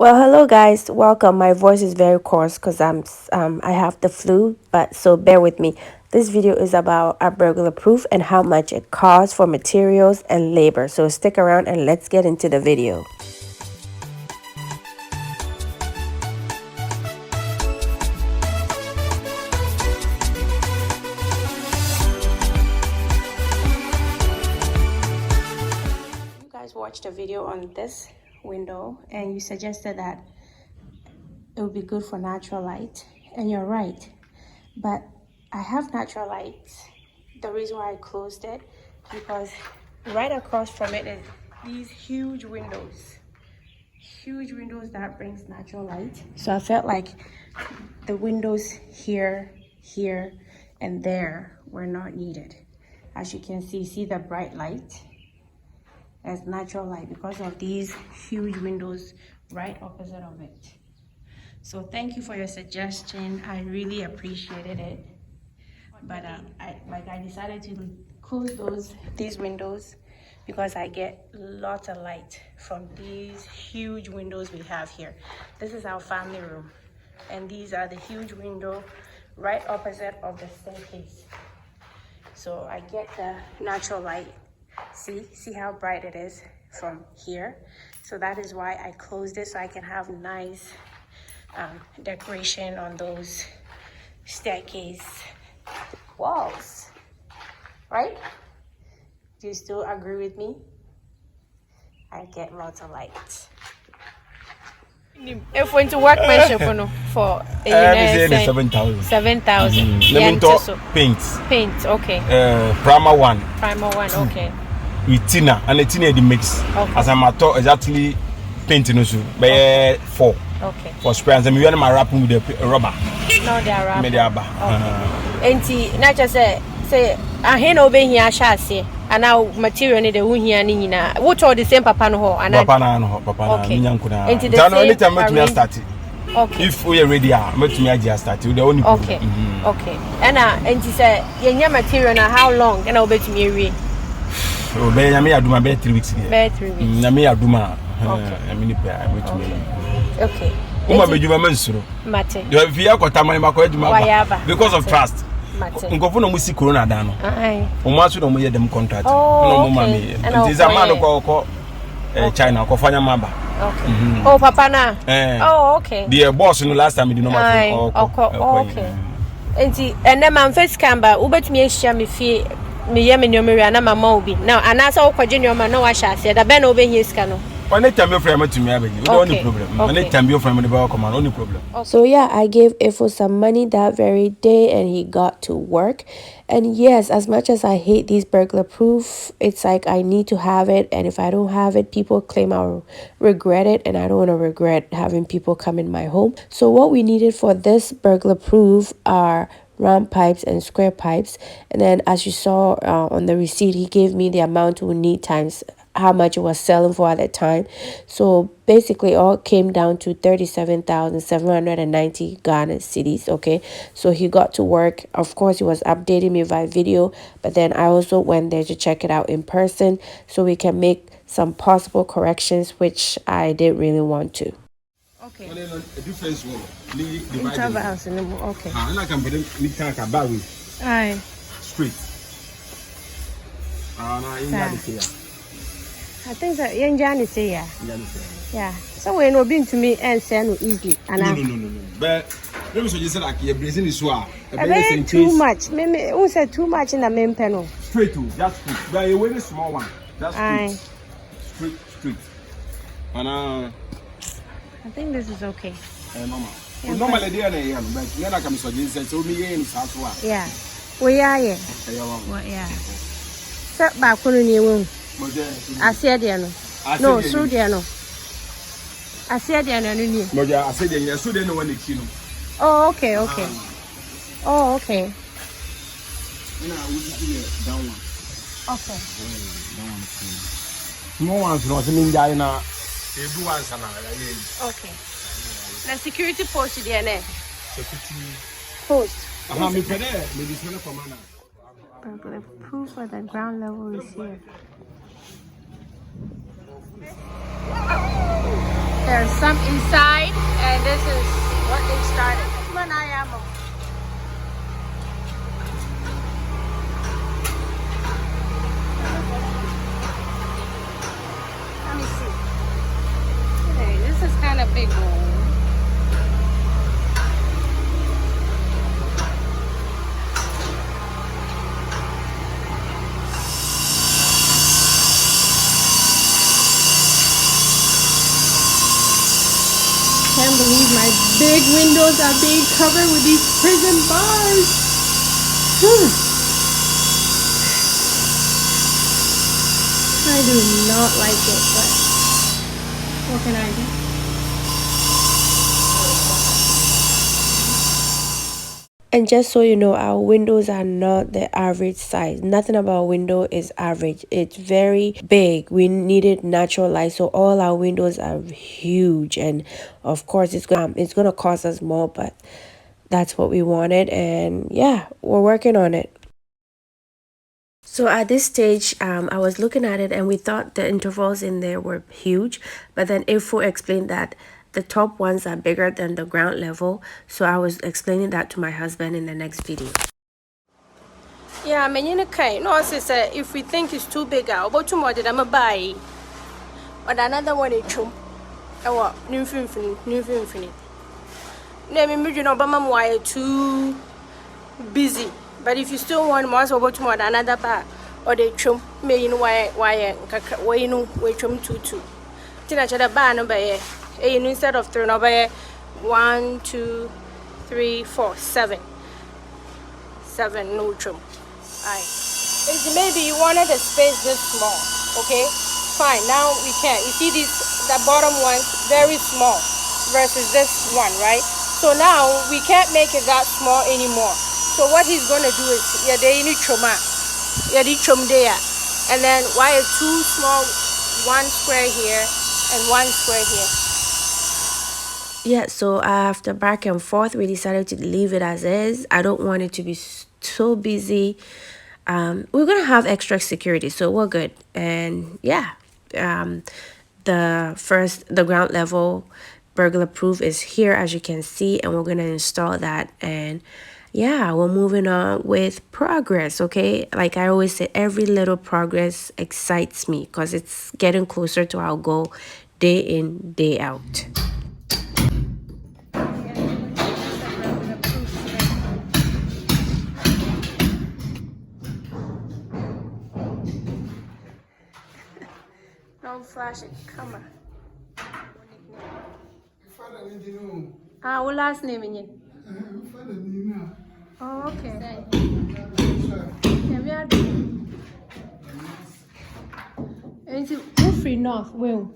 Well, hello guys, welcome. My voice is very coarse because I have the flu, but so bear with me. This video is about a burglar proof and how much it costs for materials and labor. So stick around and let's get into the video. You guys watched a video on this window and you suggested that it would be good for natural light, and you're right, but I have natural light. The reason why I closed it because right across from it is these huge windows that brings natural light. So I felt like the windows here and there were not needed. As you can see the bright light as natural light because of these huge windows right opposite of it. So thank you for your suggestion. I really appreciated it. But I decided to close these windows because I get lots of light from these huge windows we have here. This is our family room, and these are the huge window right opposite of the staircase. So I get the natural light. See how bright it is from here. So that is why I closed it, so I can have nice decoration on those staircase walls, right? Do you still agree with me? I get lots of light. If we went to workmanship for 7,000. 7,000. Paint, okay. Primer one, okay. with tinner, and the tinner the mix. Okay. As I'm at exactly painting also by 4. Okay. For spray, and we are wrapping with the rubber. No, they are wrapping. Okay. And not just say I hand over here chassis and now material need the here nina. What all the same papa no and papa okay. Into the only time me start. Okay. If we are ready, me just start. The only okay. Okay. And he said your material now how long and I'll bet me read. So be me aduma be 3 weeks here. Be 3 weeks. Na me aduma. Okay. Uma bejuma mansuro. Mate. You have here kwata man makwa aduma because of trust. Ngofo no musi corona da no. Uma so no mo yedem contract. No mo ma me. And this a man ko China ko fanya maba. Okay. Oh papa na. Oh okay. The boss no last time did no matter. Okay. And then man first camber ubetumi ehia me fie me ye me nyomere na mama obi. Now anasa okwaje nyoma na wa sha se da be na obehie sika no. So yeah, I gave Ifo some money that very day and he got to work. And yes, as much as I hate these burglar proof, it's like I need to have it, and if I don't have it, people claim I'll regret it, and I don't want to regret having people come in my home. So what we needed for this burglar proof are round pipes and square pipes, and then as you saw on the receipt, he gave me the amount we need times how much it was selling for at the time. So basically all came down to 37,790 Ghana cedis. Okay, so he got to work. Of course, he was updating me via video, but then I also went there to check it out in person so we can make some possible corrections, which I didn't really want to. Okay. A difference one. Intervals in the okay. And I can put them in Aye. Straight. I think that young Johnny say yeah. So we're not being to me and send easily. And no. But let me show you like you're blazing this one. Too much. Maybe who said too much in the main panel? Straight to just straight. But you wear a small one. That's straight. And I think this is okay. Normal. Yeah, normally they are but then I can suggest so me in South. Yeah. We are yeah. Yeah. So back on you. I said no. No, through there no. I said no. Moja, I said there so they know when they kill. Oh, okay. Oh, okay. Now we do down one. Okay. Down one. Small ones no mean that na they do once na. Okay. The security post there na. Security post. Me pede me dismena commander. The proof at the ground level is here. There's some inside, and this is what they started. When I am. Let me see. Okay, this is kind of big one. Can't believe my big windows are being covered with these prison bars. I do not like it, but what can I do? And just so you know, our windows are not the average size. Nothing about our window is average. It's very big. We needed natural light, so all our windows are huge. And of course, it's gonna cost us more, but that's what we wanted. And yeah, we're working on it. So at this stage, I was looking at it and we thought the intervals in there were huge, but then Ifo explained that the top ones are bigger than the ground level. So I was explaining that to my husband in the next video. Yeah, I mean, you know, no, sister, if we think it's too big, I'll go to more than I'm a buy. But another one is chum. Oh, new infinite. Name me, you know, but I'm why too busy. But if you still want more, so go to more than another bar. Or they chum, me, you know, why, you know, we chum 2. Tina Chada bar number, instead of 3 number 1, 2, 3, 4, 7. 7 no chum. Aye. Maybe you wanted a space this small, okay? Fine, now we can. You see the bottom one's very small versus this one, right? So now we can't make it that small anymore. So what he's gonna do is, they need chuma, chum there, and then why 2 small, 1 square here and 1 square here. Yeah, so after back and forth, we decided to leave it as is. I don't want it to be so busy. We're gonna have extra security, so we're good. And yeah, the ground level burglar proof is here, as you can see, and we're gonna install that. And yeah, we're moving on with progress, okay? Like I always say, every little progress excites me because it's getting closer to our goal day in, day out. Don't flash it, come on. What last name in it? Oh, okay. And it's free north, Will.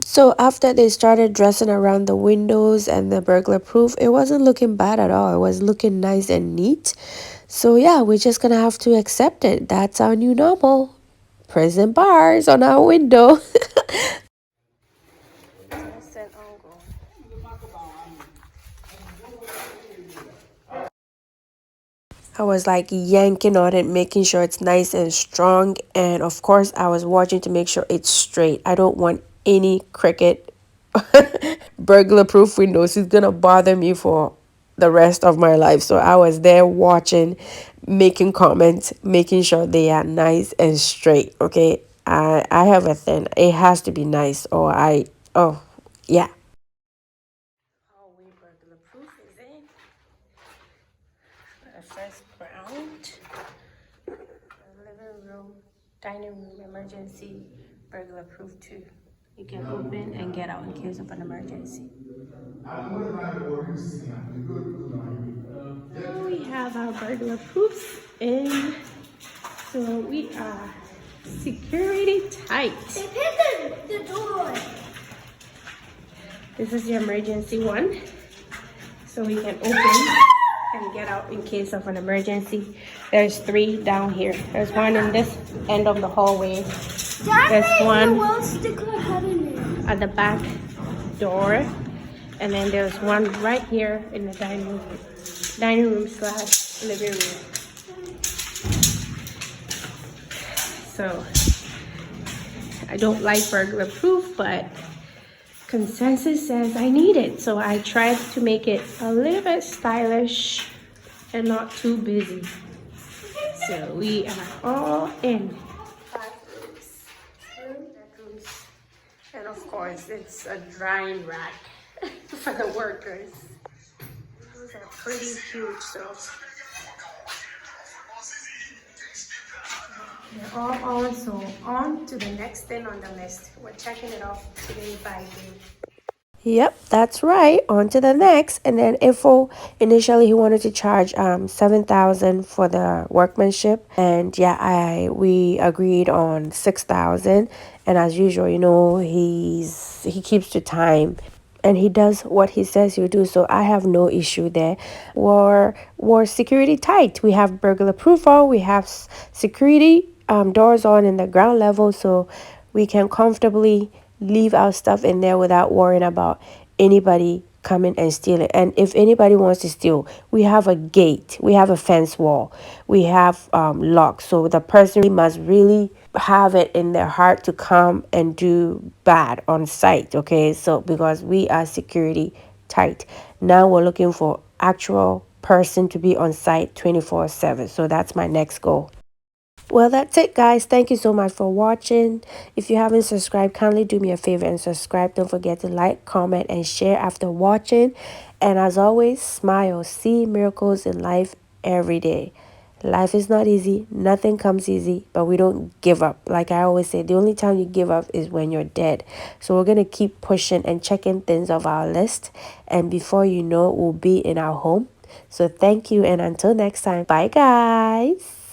So after they started dressing around the windows and the burglar proof, it wasn't looking bad at all. It was looking nice and neat. So yeah, we're just gonna have to accept it. That's our new normal. Prison bars on our window. I was like yanking on it, making sure it's nice and strong. And of course, I was watching to make sure it's straight. I don't want any crooked burglar proof windows. It's gonna bother me for the rest of my life. So I was there watching, making comments, making sure they are nice and straight. Okay, I have a thing. It has to be nice, or yeah. Burglar proof is in. First ground, living room, dining room, emergency burglar proof too. You can open and get out in case of an emergency. So we have our burglar proofs in. So we are security tight. They picked the door. This is the emergency one. So we can open and get out in case of an emergency. There's 3 down here. There's one in this end of the hallway. There's one at the back door. And then there's one right here in the dining room slash living room. So I don't like burglar proof, but consensus says I need it. So I tried to make it a little bit stylish and not too busy. So we are all in. 5 rooms, 2 bedrooms, and of course it's a drying rack for the workers. Those are pretty huge, so they're all on. So on to the next thing on the list. We're checking it off today by day. Yep, that's right. On to the next. And then Ifo, initially he wanted to charge 7,000 for the workmanship, and yeah, we agreed on 6,000. And as usual, you know, he keeps to time and he does what he says he'll do. So I have no issue there. We're security tight. We have burglar proof on. We have security doors on in the ground level, so we can comfortably leave our stuff in there without worrying about anybody coming and steal it. And if anybody wants to steal, we have a gate, we have a fence wall, we have locks. So the person must really have it in their heart to come and do bad on site. Okay, so because we are security tight, now we're looking for actual person to be on site 24/7. So that's my next goal. Well, that's it, guys. Thank you so much for watching. If you haven't subscribed, kindly do me a favor and subscribe. Don't forget to like, comment, and share after watching. And as always, smile. See miracles in life every day. Life is not easy. Nothing comes easy, but we don't give up. Like I always say, the only time you give up is when you're dead. So we're going to keep pushing and checking things off our list. And before you know, we'll be in our home. So thank you. And until next time, bye, guys.